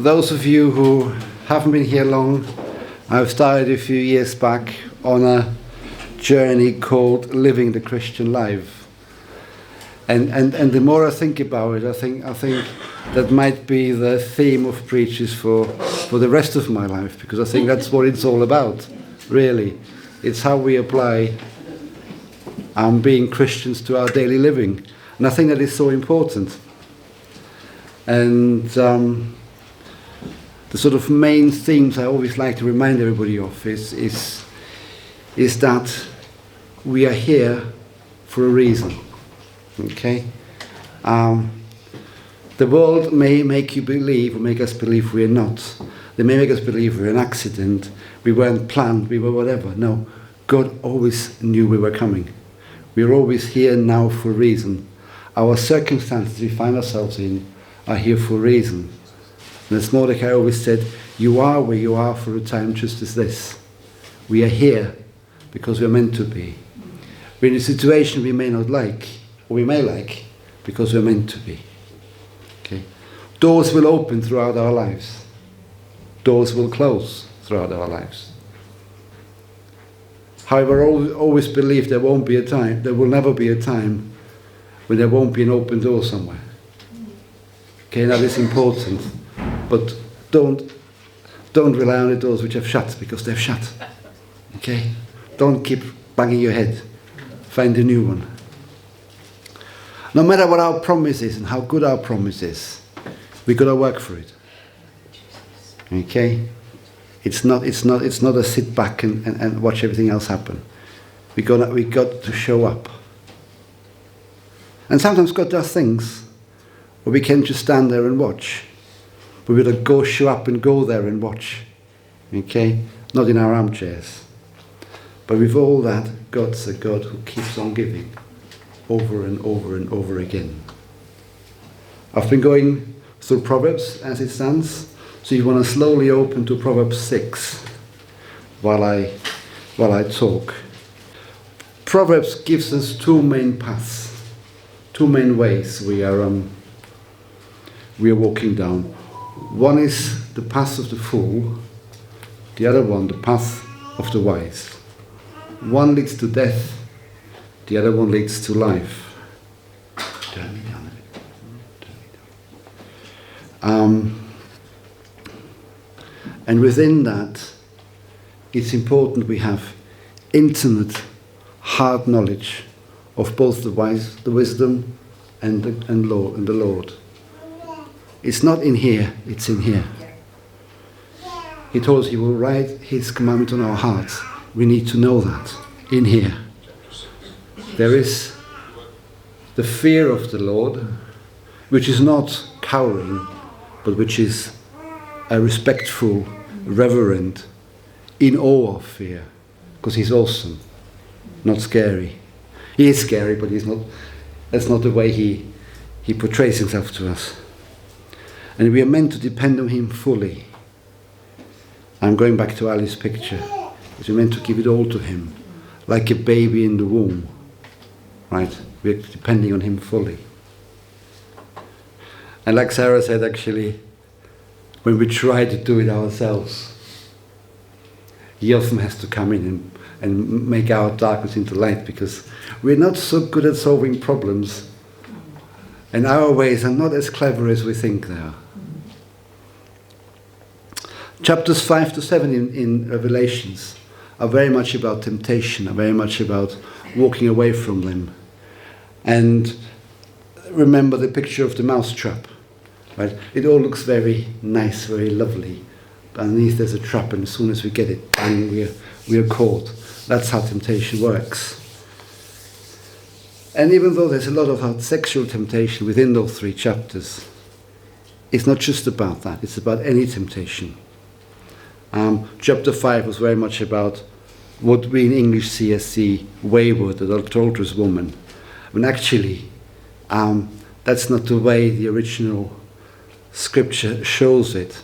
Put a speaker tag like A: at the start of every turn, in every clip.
A: those of you who haven't been here long, I've started a few years back on a journey called Living the Christian Life. And the more I think about it, I think that might be the theme of preaches for the rest of my life, because I think that's what it's all about, really. It's how we apply being Christians to our daily living. And I think that is so important. And the sort of main themes I always like to remind everybody of is that we are here for a reason. Okay? The world may make you believe, or make us believe we're not. They may make us believe we're an accident, we weren't planned, we were whatever. No, God always knew we were coming. We're always here now for a reason. Our circumstances we find ourselves in are here for a reason. And as Mordecai always said, you are where you are for a time just as this. We are here because we're meant to be. We're in a situation we may not like, or we may like, because we're meant to be. Okay? Doors will open throughout our lives. Doors will close throughout our lives. However, I always believe there will never be a time when there won't be an open door somewhere. Okay, that is important. But don't rely on the doors which have shut, because they've shut. Okay? Don't keep banging your head. Find a new one. No matter what our promise is and how good our promise is, we've got to work for it. Okay? It's not a sit back and watch everything else happen. We got to show up. And sometimes God does things where we can just stand there and watch. But we've got to go show up and go there and watch. Okay? Not in our armchairs. But with all that, God's a God who keeps on giving over and over and over again. I've been going through Proverbs as it stands. So you want to slowly open to Proverbs 6 while I talk. Proverbs gives us two main paths, two main ways we are walking down. One is the path of the fool, the other one the path of the wise. One leads to death, the other one leads to life. Turn me down a bit. And within that, it's important we have intimate, hard knowledge of both the wisdom and the Lord. It's not in here, it's in here. He told us he will write his commandment on our hearts. We need to know that in here. There is the fear of the Lord, which is not cowering, but which is a respectful, reverent, in awe of fear, because he's awesome, not scary. He is scary, but he's not. That's not the way he portrays himself to us. And we are meant to depend on him fully. I'm going back to Ali's picture. We're meant to give it all to him, like a baby in the womb. Right? We're depending on him fully. And like Sarah said, actually, when we try to do it ourselves, he often has to come in and make our darkness into light, because we're not so good at solving problems, and our ways are not as clever as we think they are. Chapters 5 to 7 in Revelations are very much about temptation, are very much about walking away from them. And remember the picture of the mousetrap, right? It all looks very nice, very lovely. But underneath there's a trap, and as soon as we get it, bang, we are caught. That's how temptation works. And even though there's a lot of sexual temptation within those 3 chapters, it's not just about that, it's about any temptation. Chapter 5 was very much about what we in English see as the wayward, adulterous woman. When actually, that's not the way the original scripture shows it,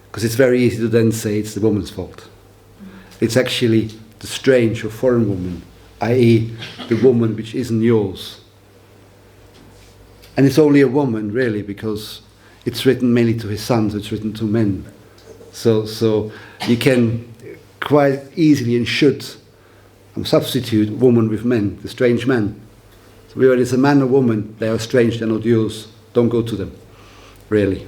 A: because it's very easy to then say it's the woman's fault. It's actually the strange or foreign woman, i.e. the woman which isn't yours. And it's only a woman, really, because it's written mainly to his sons, it's written to men. So you can quite easily and should substitute woman with men, the strange men. So whether it's a man or woman, they are strange, they're not yours. Don't go to them, really.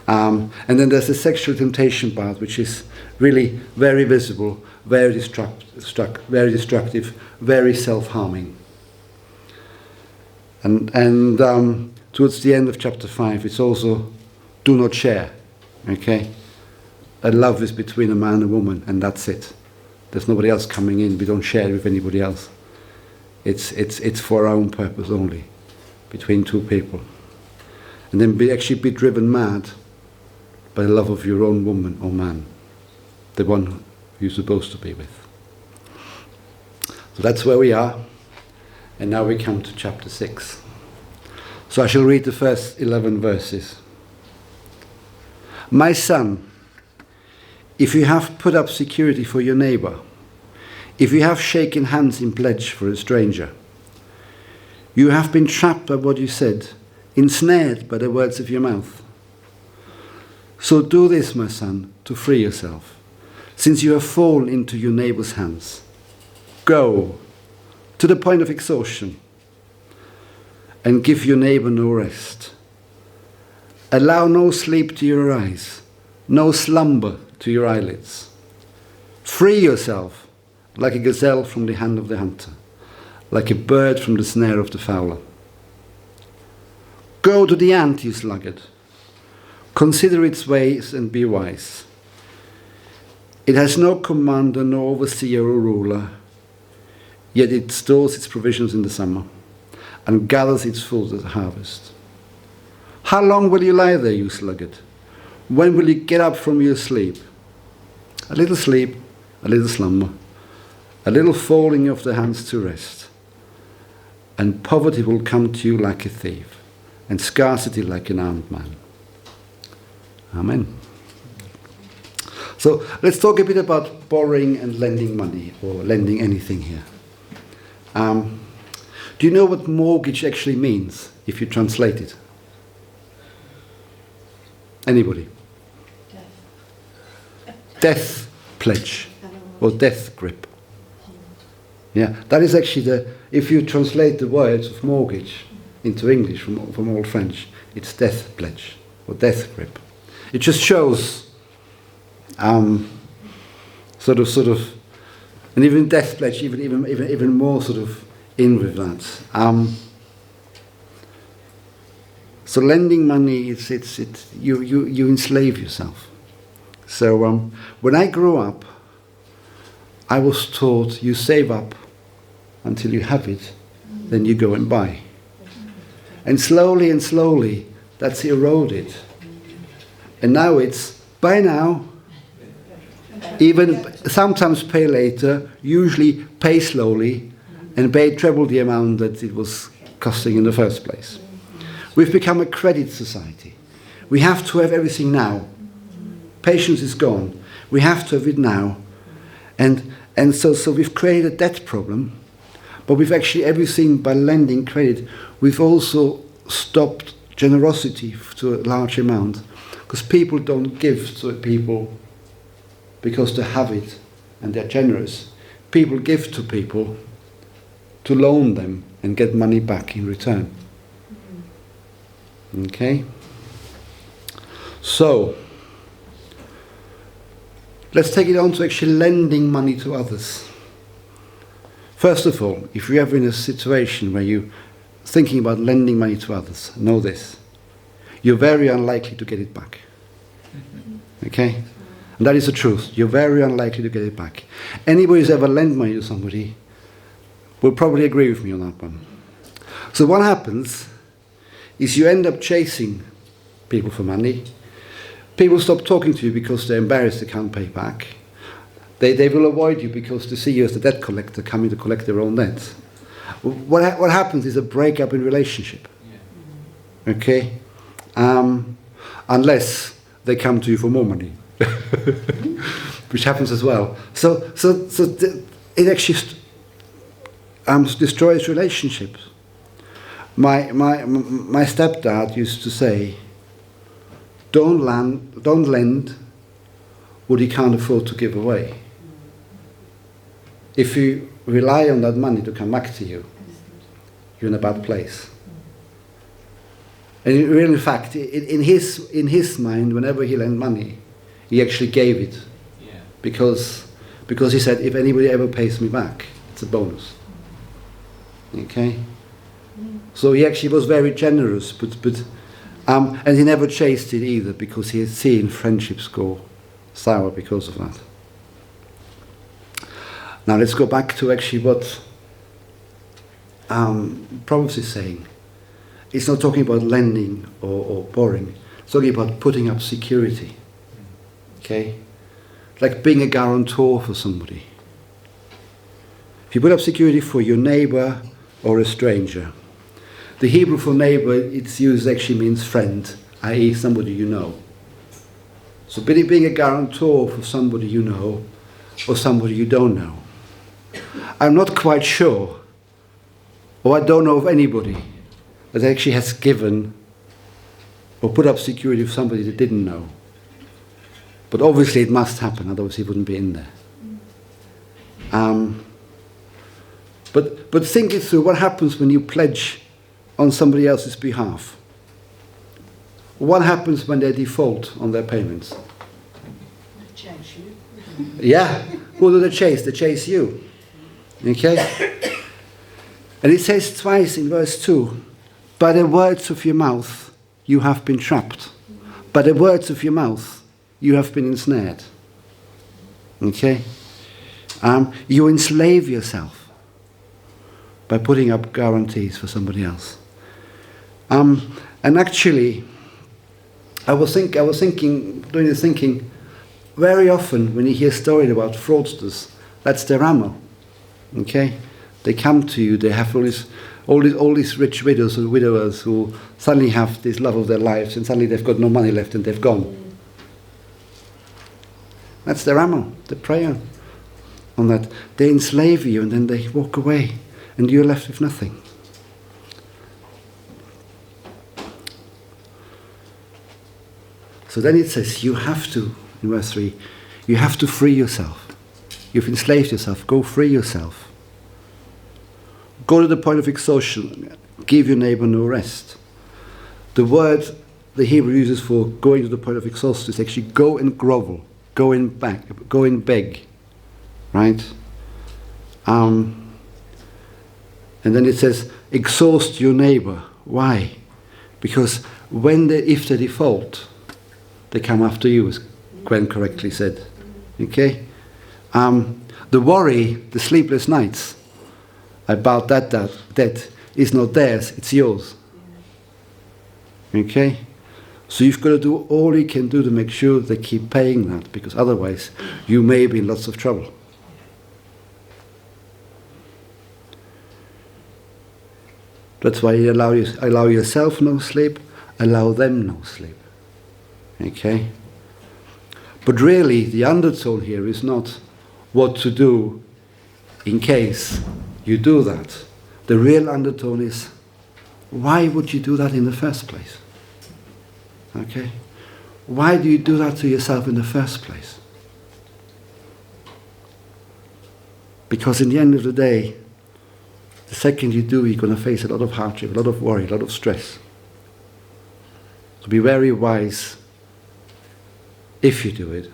A: And then there's the sexual temptation part, which is really very visible, very destructive, very self-harming. And towards the end of chapter 5, it's also do not share, okay? A love is between a man and a woman, and that's it. There's nobody else coming in. We don't share with anybody else. It's for our own purpose only, between two people. And then actually be driven mad by the love of your own woman or man, the one you're supposed to be with. So that's where we are. And now we come to chapter 6. So I shall read the first 11 verses. My son, if you have put up security for your neighbor, if you have shaken hands in pledge for a stranger, you have been trapped by what you said, ensnared by the words of your mouth. So do this, my son, to free yourself, since you have fallen into your neighbor's hands. Go to the point of exhaustion and give your neighbor no rest. Allow no sleep to your eyes, no slumber to your eyelids. Free yourself like a gazelle from the hand of the hunter, like a bird from the snare of the fowler. Go to the ant, you sluggard. Consider its ways and be wise. It has no commander, no overseer or ruler, yet it stores its provisions in the summer and gathers its food at the harvest. How long will you lie there, you sluggard? When will you get up from your sleep? A little sleep, a little slumber, a little folding of the hands to rest, and poverty will come to you like a thief, and scarcity like an armed man. Amen. So let's talk a bit about borrowing and lending money, or lending anything here. Do you know what mortgage actually means if you translate it? Anybody? Death pledge or death grip. Yeah, that is actually if you translate the words of mortgage into English from Old French, it's death pledge or death grip. It just shows sort of, and even death pledge, even more sort of in with that. So lending money, you enslave yourself. So when I grew up, I was taught you save up until you have it, then you go and buy. And slowly that's eroded. And now it's buy now, even sometimes pay later, usually pay slowly, and pay treble the amount that it was costing in the first place. We've become a credit society. We have to have everything now. Patience is gone. We have to have it now. And so we've created a debt problem, but we've actually everything by lending credit. We've also stopped generosity to a large amount, because people don't give to people because they have it and they're generous. People give to people to loan them and get money back in return. Okay? So, let's take it on to actually lending money to others. First of all, if you're ever in a situation where you're thinking about lending money to others, know this. You're very unlikely to get it back. Okay? And that is the truth. You're very unlikely to get it back. Anybody who's ever lent money to somebody will probably agree with me on that one. So what happens is you end up chasing people for money. People stop talking to you because they're embarrassed they can't pay back. They will avoid you because they see you as the debt collector coming to collect their own debts. What happens is a breakup in relationship. Okay? Unless they come to you for more money. Which happens as well. So it actually destroys relationships. My stepdad used to say, don't lend what you can't afford to give away. If you rely on that money to come back to you, you're in a bad place. And in fact, in his mind, whenever he lent money, he actually gave it. Yeah. Because he said, if anybody ever pays me back, it's a bonus. Okay? So he actually was very generous, and he never chased it either, because he had seen friendships go sour because of that. Now let's go back to actually what Proverbs is saying. It's not talking about lending or borrowing. It's talking about putting up security. Okay? Like being a guarantor for somebody. If you put up security for your neighbor or a stranger. The Hebrew for neighbor, it's used actually means friend, i.e. somebody you know. So being a guarantor for somebody you know or somebody you don't know. I'm not quite sure, or I don't know of anybody that actually has given or put up security for somebody that didn't know. But obviously it must happen, otherwise he wouldn't be in there. But think it through. What happens when you pledge on somebody else's behalf? What happens when they default on their payments?
B: They chase you.
A: Yeah. Who do they chase? They chase you. Okay? And it says twice in verse 2, by the words of your mouth you have been trapped. By the words of your mouth you have been ensnared. Okay? You enslave yourself by putting up guarantees for somebody else. And actually, I was thinking, very often when you hear stories about fraudsters, that's their ammo. Okay? They come to you, they have all these rich widows or widowers who suddenly have this love of their lives, and suddenly they've got no money left and they've gone. That's their ammo, the prayer on that. They enslave you and then they walk away and you're left with nothing. So then it says, you have to, in verse 3, you have to free yourself. You've enslaved yourself, go free yourself. Go to the point of exhaustion, give your neighbor no rest. The word the Hebrew uses for going to the point of exhaustion is actually go and grovel, go and beg, right? And then it says, exhaust your neighbor. Why? Because if they default, they come after you, as Gwen correctly said. Okay? The worry, the sleepless nights about that debt is not theirs, it's yours. Okay? So you've got to do all you can do to make sure they keep paying that, because otherwise you may be in lots of trouble. That's why you allow yourself no sleep, allow them no sleep. Okay? But really, the undertone here is not what to do in case you do that. The real undertone is, why would you do that in the first place? Okay? Why do you do that to yourself in the first place? Because in the end of the day, the second you do, you're going to face a lot of hardship, a lot of worry, a lot of stress. So be very wise if you do it,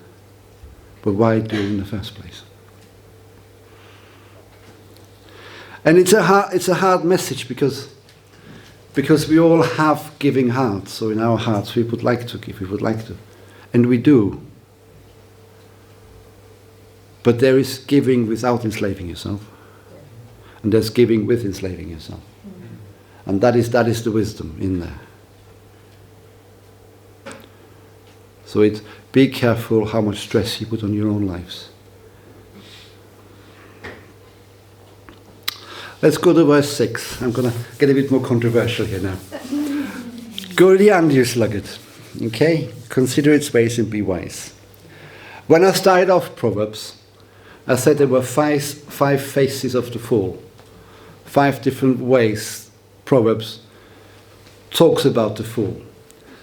A: but why do it in the first place? And it's a hard message because we all have giving hearts. So in our hearts we would like to give, we would like to, and we do. But there is giving without enslaving yourself, and there's giving with enslaving yourself, and that is the wisdom in there. So be careful how much stress you put on your own lives. Let's go to verse 6. I'm going to get a bit more controversial here now. Go to the end, you sluggard. Okay? Consider its ways and be wise. When I started off Proverbs, I said there were five faces of the fool. 5 different ways Proverbs talks about the fool.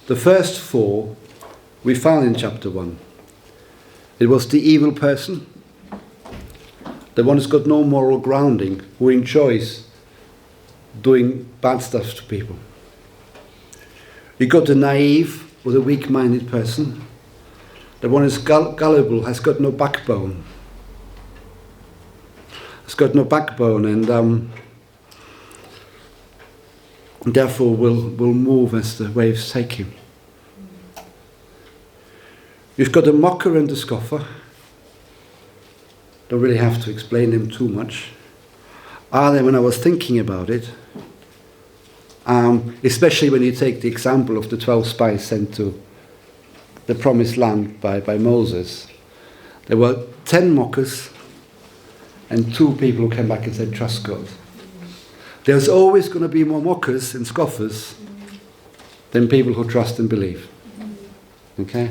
A: The first 4 we found in chapter 1. It was the evil person, the one who's got no moral grounding, who enjoys doing bad stuff to people. You got the naive or the weak-minded person, the one who's gullible, has got no backbone. Has got no backbone and therefore will move as the waves take him. You've got the mocker and the scoffer. Don't really have to explain them too much. When I was thinking about it, especially when you take the example of the 12 spies sent to the promised land by Moses, there were 10 mockers and 2 people who came back and said, trust God. There's always going to be more mockers and scoffers than people who trust and believe. Okay?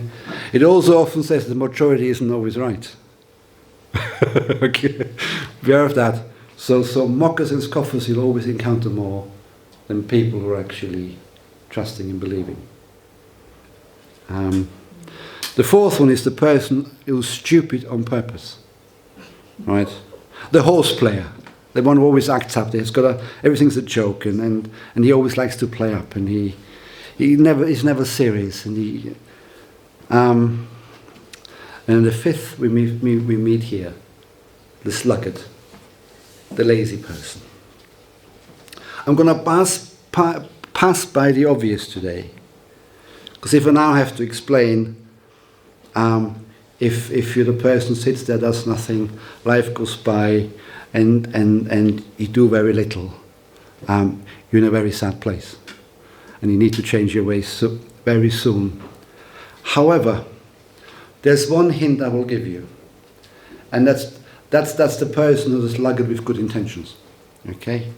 A: It also often says the majority isn't always right. Okay? Beware of that. So mockers and scoffers you'll always encounter more than people who are actually trusting and believing. The fourth one is the person who's stupid on purpose. Right? The horse player. The one who always acts up. Everything's a joke and he always likes to play up and he's never serious and and the fifth we meet here, the sluggard, the lazy person. I'm going to pass by the obvious today, because if I now have to explain, if you're the person who sits there, does nothing, life goes by, and you do very little, you're in a very sad place, and you need to change your ways very soon. However, there's one hint I will give you, and that's the person who's a sluggard with good intentions. Okay?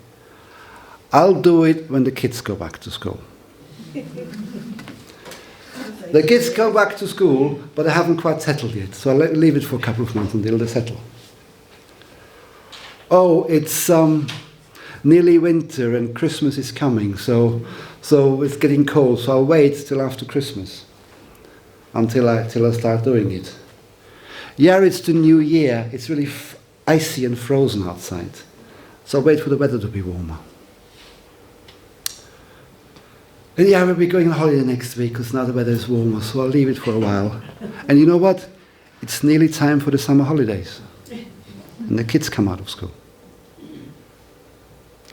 A: I'll do it when the kids go back to school. The kids go back to school, but they haven't quite settled yet, so I'll leave it for a couple of months until they settle. Oh, it's nearly winter and Christmas is coming, so it's getting cold, so I'll wait till after Christmas. Until I start doing it. Yeah, it's the new year. It's really icy and frozen outside. So I'll wait for the weather to be warmer. And yeah, we'll be going on holiday next week because now the weather is warmer, so I'll leave it for a while. And you know what? It's nearly time for the summer holidays. And the kids come out of school.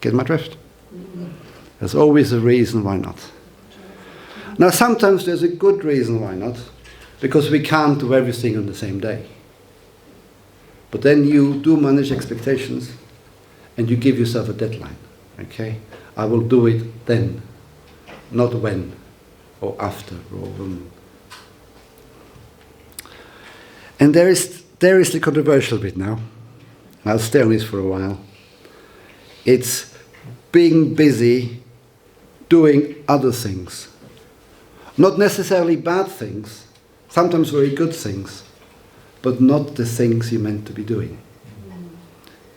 A: Get my drift? There's always a reason why not. Now, sometimes there's a good reason why not, because we can't do everything on the same day. But then you do manage expectations, and you give yourself a deadline. Okay? I will do it then, not when, or after, or when. And there is the controversial bit now. I'll stay on this for a while. It's being busy doing other things. Not necessarily bad things, sometimes very good things, but not the things you're meant to be doing.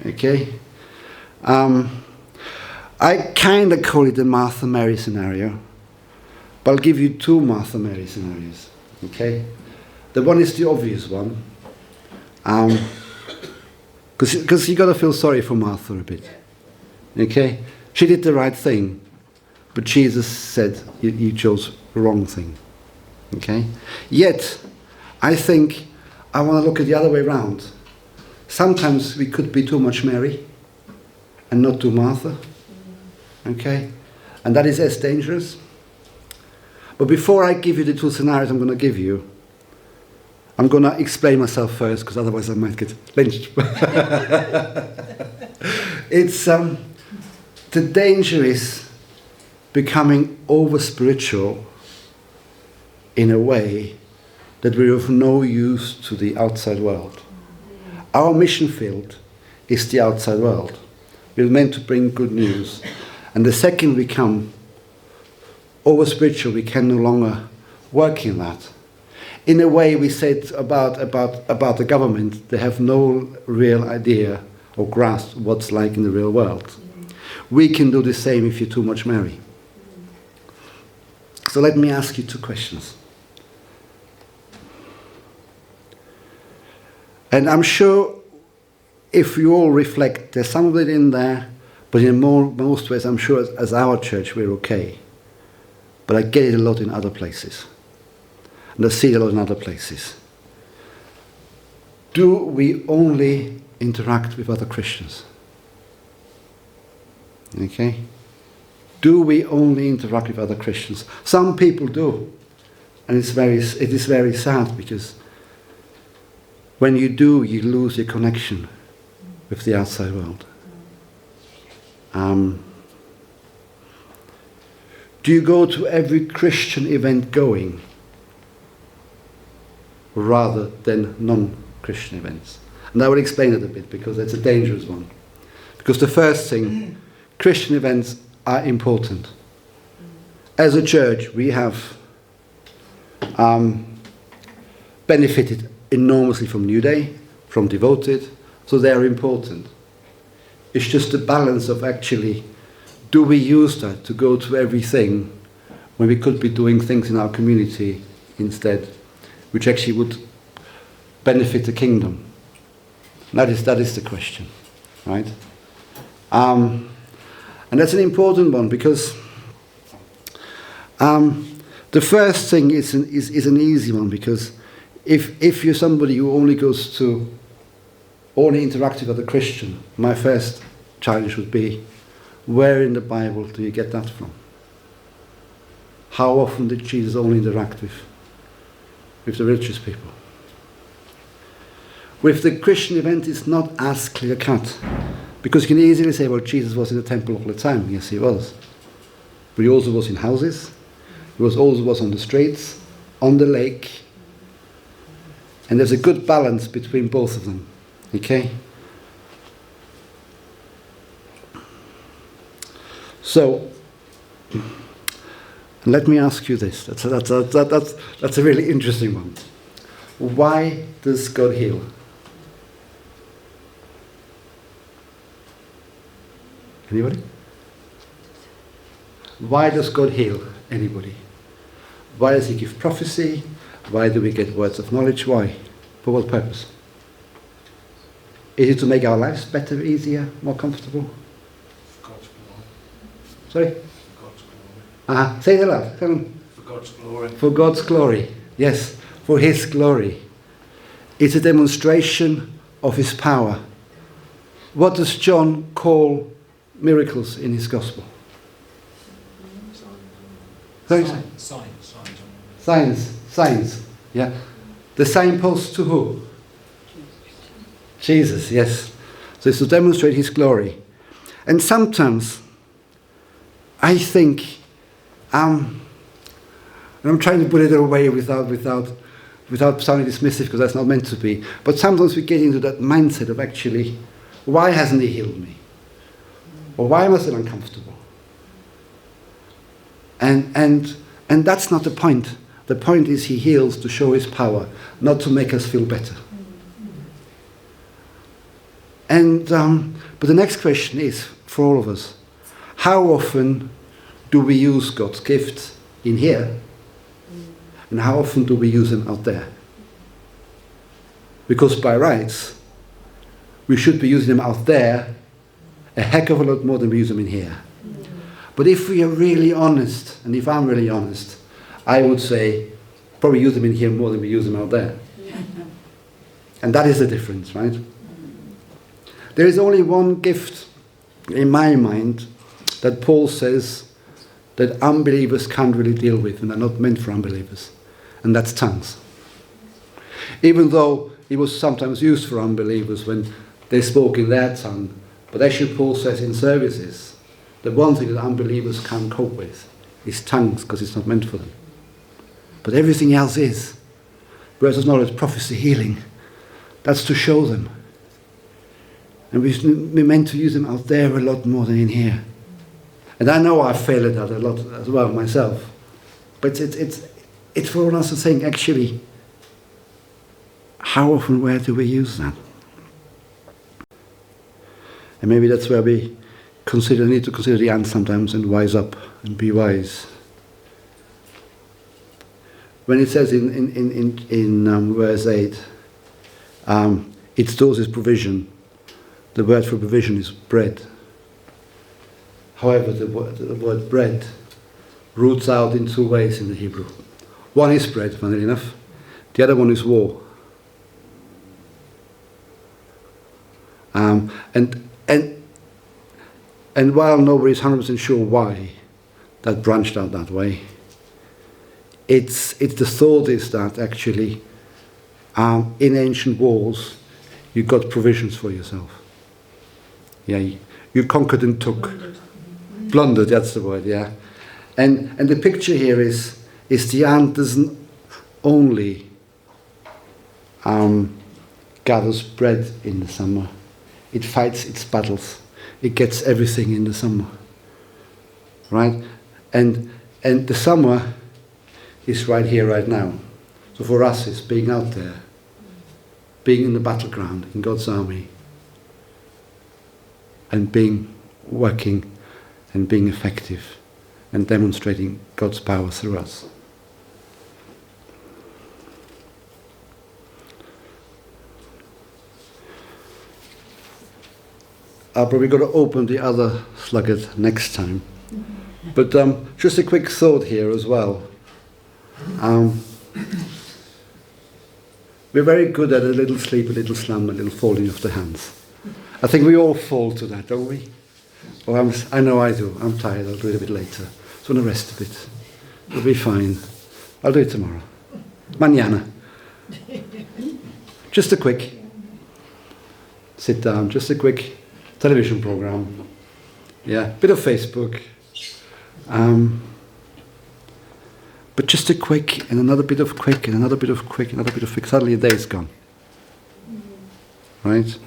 A: Okay? I kind of call it the Martha Mary scenario, but I'll give you 2 Martha Mary scenarios. Okay? The one is the obvious one, because you got to feel sorry for Martha a bit. Okay? She did the right thing, but Jesus said you chose the wrong thing. Okay? Yet, I think I want to look at the other way around. Sometimes we could be too much Mary and not too Martha. Okay? And that is as dangerous. But before I give you the 2 scenarios I'm going to give you, I'm going to explain myself first, because otherwise I might get lynched. It's the danger is becoming over-spiritual in a way that we're of no use to the outside world. Our mission field is the outside world. We're meant to bring good news. And the second we become over-spiritual, we can no longer work in that. In a way, we said about the government, they have no real idea or grasp what's like in the real world. We can do the same if you're too much Mary. So let me ask you 2 questions. And I'm sure if you all reflect, there's some of it in there, but in most ways, I'm sure as our church, we're okay. But I get it a lot in other places. And I see it a lot in other places. Do we only interact with other Christians? Okay? Do we only interact with other Christians? Some people do. And it is very sad, because when you do, you lose your connection with the outside world. Do you go to every Christian event going, rather than non-Christian events? And I will explain it a bit, because it's a dangerous one. Because the first thing, Christian events are important. As a church, we have benefited enormously from New Day, from Devoted, so they are important. It's just the balance of actually, do we use that to go to everything when we could be doing things in our community instead, which actually would benefit the kingdom? That is the question, right? And that's an important one, because the first thing is an easy one, because if you're somebody who only interacts with other Christian, my first challenge would be, where in the Bible do you get that from? How often did Jesus only interact with the religious people? With the Christian event, it's not as clear-cut, because you can easily say, well, Jesus was in the temple all the time. Yes, he was. But he also was in houses. He also was on the streets, on the lake. And there's a good balance between both of them. Okay? So, let me ask you this. That's a really interesting one. Why does God heal? Anybody? Why does God heal anybody? Why does he give prophecy? Why do we get words of knowledge? Why? For what purpose? Is it to make our lives better, easier, more comfortable?
C: For God's glory.
A: Sorry?
C: For God's glory.
A: Say it aloud. Come on.
C: For God's glory.
A: For God's glory. Yes, for his glory. It's a demonstration of his power. What does John call miracles in his gospel? Signs. Yeah. The signpost to who? Jesus, yes. So it's to demonstrate his glory. And sometimes I think, and I'm trying to put it away without sounding dismissive, because that's not meant to be, but sometimes we get into that mindset of actually, why hasn't he healed me? Or why am I still uncomfortable? And that's not the point. The point is he heals to show his power, not to make us feel better. And but the next question is, for all of us, how often do we use God's gifts in here? And how often do we use them out there? Because by rights, we should be using them out there a heck of a lot more than we use them in here. But if we are really honest, and if I'm really honest, I would say probably use them in here more than we use them out there. And that is the difference, right? There is only one gift in my mind that Paul says that unbelievers can't really deal with, and are not meant for unbelievers, and that's tongues. Even though it was sometimes used for unbelievers when they spoke in their tongue, but actually Paul says in services, the one thing that unbelievers can't cope with is tongues, because it's not meant for them. But everything else is. Whereas there's knowledge, prophecy, healing, that's to show them. And we're meant to use them out there a lot more than in here. And I know I fail at that a lot as well myself. But it's for us to think, actually, how often, where do we use that? And maybe that's where we need to consider the ant sometimes and wise up and be wise. When it says in verse 8, it stores His provision. The word for provision is bread. However, the word bread roots out in two ways in the Hebrew. One is bread, funnily enough. The other one is war. And while nobody is 100% sure why that branched out that way, it's the thought is that actually in ancient wars you got provisions for yourself. Yeah, you conquered and took. Plundered, that's the word, yeah. And the picture here is the ant doesn't only gathers bread in the summer. It fights its battles. It gets everything in the summer. Right? And the summer is right here, right now. So for us, it's being out there, being in the battleground, in God's army, and being working and being effective and demonstrating God's power through us. I'll probably got to open the other slugget next time. But just a quick thought here as well. We're very good at a little sleep, a little slumber, a little falling off the hands. I think we all fall to that, don't we? Oh, I know I do. I'm tired. I'll do it a bit later. Just want to rest a bit. It'll be fine. I'll do it tomorrow. Mañana. Just a quick sit down. Just a quick television program. Yeah, bit of Facebook. But just a quick, and another bit of quick, and another bit of quick, another bit of quick. Suddenly a day is gone. Right?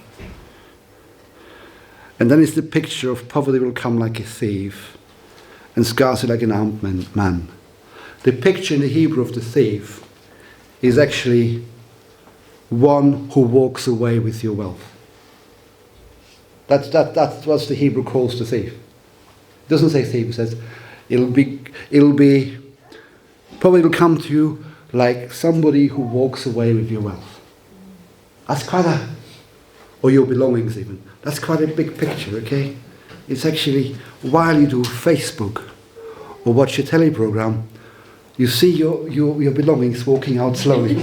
A: And then it's the picture of poverty will come like a thief, and scarcity like an armed man. The picture in the Hebrew of the thief is actually one who walks away with your wealth. That's what the Hebrew calls the thief. It doesn't say thief, it says poverty will come to you like somebody who walks away with your wealth. That's quite or your belongings even. That's quite a big picture, okay? It's actually, while you do Facebook or watch your telly program, you see your belongings walking out slowly.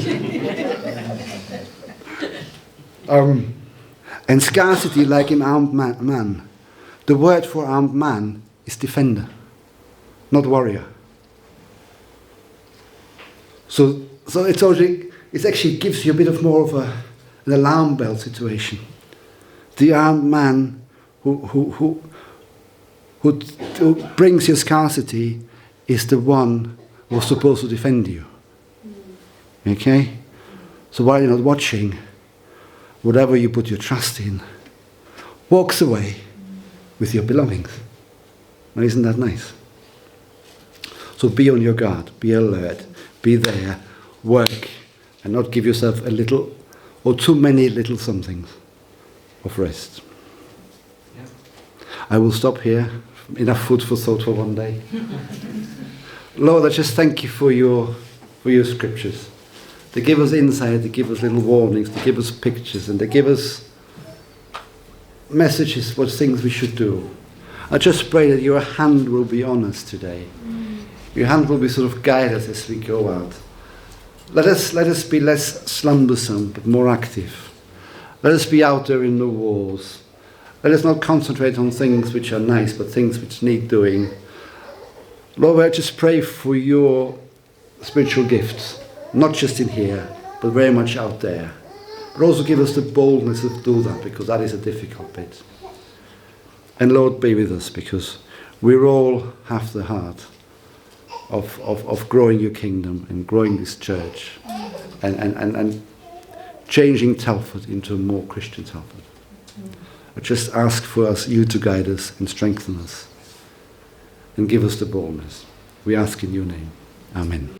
A: And scarcity like an armed man. The word for armed man is defender, not warrior. So it actually gives you a bit of more of an alarm bell situation. The armed man who brings your scarcity is the one who's supposed to defend you. Okay? So while you're not watching, whatever you put your trust in walks away with your belongings. Now, isn't that nice? So be on your guard, be alert, be there, work, and not give yourself a little or too many little somethings of rest. Yeah. I will stop here. Enough food for thought for one day. Lord, I just thank you for your scriptures. They give us insight, they give us little warnings, they give us pictures, and they give us messages, what things we should do. I just pray that your hand will be on us today. Your hand will be sort of guide us as we go out. Let us be less slumbersome, but more active. Let us be out there in the wars. Let us not concentrate on things which are nice, but things which need doing. Lord, I just pray for your spiritual gifts, not just in here, but very much out there. But also give us the boldness to do that, because that is a difficult bit. And Lord, be with us, because we all have the heart of growing your kingdom and growing this church and changing Telford into a more Christian Telford. I just ask for us, you to guide us and strengthen us and give us the boldness. We ask in your name. Amen.